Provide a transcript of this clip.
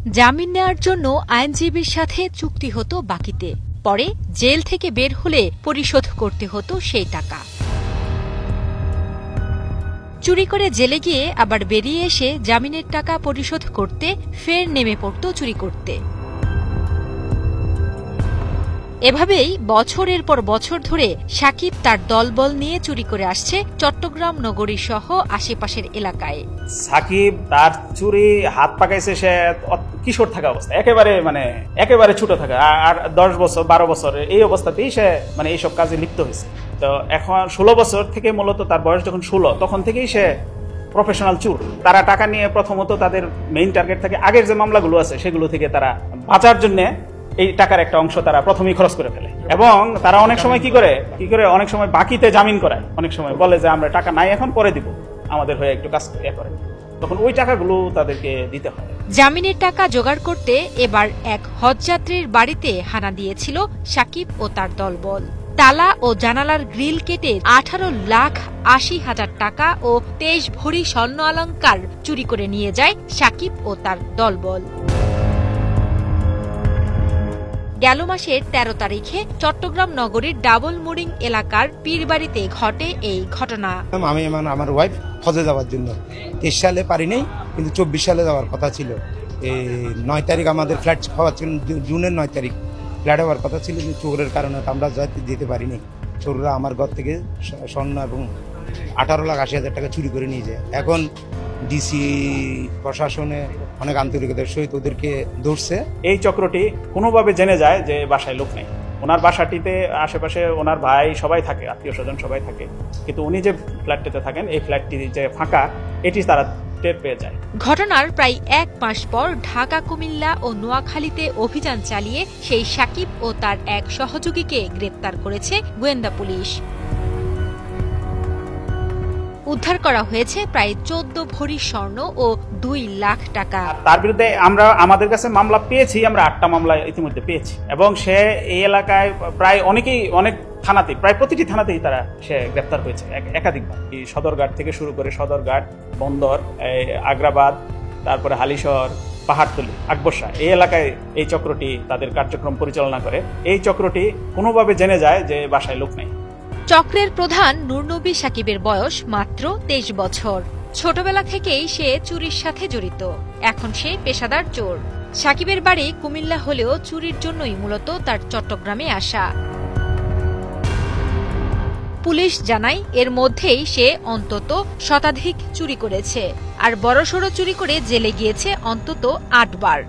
জামিন নেওয়ার জন্য আইনজীবীর সাথে চুক্তি হতো বাকিতে, পরে জেল থেকে বের হলে পরিশোধ করতে হতো সেই টাকা। চুরি করে জেলে গিয়ে আবার বেরিয়ে এসে জামিনের টাকা পরিশোধ করতে ফের নেমে পড়ত চুরি করতে। এভাবেই বছরের পর বছর ধরে সাকিব তার দলবল নিয়ে চুরি করে আসছে চট্টগ্রাম নগরী সহ আশেপাশের এলাকায়। সাকিব তার চুরি হাত পাকাইছে সে কিশোর থাকা অবস্থা, একেবারে ছোট থাকা, আর 10 বছর 12 বছর এই অবস্থাতেই সে এইসব কাজে লিপ্ত হয়েছে। তো এখন 16 বছর থেকে মূলত তার বয়স যখন 16 তখন থেকেই সে প্রফেশনাল চোর। তারা টাকা নিয়ে প্রথমত তাদের মেইন টার্গেট থাকে আগের যে মামলাগুলো আছে সেগুলো থেকে তারা বাঁচার জন্য এই টাকার একটা অংশ তারা প্রথমেই খরচ করে ফেলে, এবং তারা অনেক সময় কি করে অনেক সময় বাকিতে জামিন করায়। অনেক সময় বলে যে আমরা টাকা নাই, এখন পরে দিব, আমাদের হয়ে একটু কাজ করে, তখন ওই টাকাগুলো তাদেরকে দিতে হয়। জামিনের টাকা জোগাড় করতে এবার এক হজযাত্রীর বাড়িতে হানা দিয়েছিল সাকিব ও তার দলবল। তালা ও জানালার গ্রিল কেটে 18,80,000 টাকা ও 23 ভরি স্বর্ণ অলংকার চুরি করে নিয়ে যায় সাকিব ও তার দলবল। গেল মাসের 13 তারিখে চট্টগ্রাম নগরীর ডাবল মুরিং এলাকার পীরবাড়িতে ঘটে এই ঘটনা। আমি আমার ওয়াইফ হজে যাওয়ার জন্য 23 সালে পারি নাই, কিন্তু 24 সালে যাওয়ার কথা ছিল। এই 9 তারিখ আমাদের ফ্লাইট হওয়ার ছিল, জুনের 9 তারিখ ফ্লাইট হওয়ার কথা ছিল, কিন্তু চোরের কারণে আমরা যেতে পারিনি। চোররা আমার ঘর থেকে স্বর্ণ এবং 18,80,000 টাকা চুরি করে নিয়ে যায়। এখন ডিসি প্রশাসনে অনেক আন্তরিকতার সহিত ওদেরকে ধরছে। এই চক্রটি কোনোভাবে জেনে যায় যে বাসায় লোক নেই, ওনার বাসাটিতে আশেপাশে ওনার ভাই সবাই থাকে, আত্মীয় স্বজন সবাই থাকে, কিন্তু উনি যে ফ্ল্যাটটিতে থাকেন এই ফ্ল্যাটটি যে ফাঁকা এটি তারা টের পেয়ে যায়। ঘটনার প্রায় 1 মাস পর ঢাকা, কুমিল্লা ও নোয়াখালীতে অভিযান চালিয়ে সেই সাকিব ও তার এক সহযোগীকে গ্রেপ্তার করেছে গোয়েন্দা পুলিশ। উদ্ধার করা হয়েছে প্রায় 14 ভরি স্বর্ণ ও 2 লাখ টাকা। তার বিরুদ্ধে আমাদের কাছে মামলা পেয়েছি, আমরা 8টা মামলা ইতিমধ্যে পেয়েছি, এবং সে এই এলাকায় প্রায় অনেক থানাতে, প্রায় প্রতিটি থানাতেই সে গ্রেপ্তার হয়েছে একাধিকবার। সদরঘাট থেকে শুরু করে সদরঘাট, বন্দর, আগ্রাবাদ, তারপরে হালিশহর, পাহাড়তলী, আকবরশাহ, এই এলাকায় এই চক্রটি তাদের কার্যক্রম পরিচালনা করে। এই চক্রটি কোনোভাবে জেনে যায় যে বাসায় লোক নেই। চক্রের প্রধান নুরনবী সাকিবের বয়স মাত্র 23 বছর। ছোটবেলা থেকেই সে চুরির সাথে জড়িত, এখন সে পেশাদার চোর। সাকিবের বাড়ি কুমিল্লা হলেও চুরির জন্যই মূলত তার চট্টগ্রামে আসা। পুলিশ জানায় এর মধ্যেই সে অন্তত শতাধিক চুরি করেছে, আর বড়সড় চুরি করে জেলে গিয়েছে অন্তত 8 বার।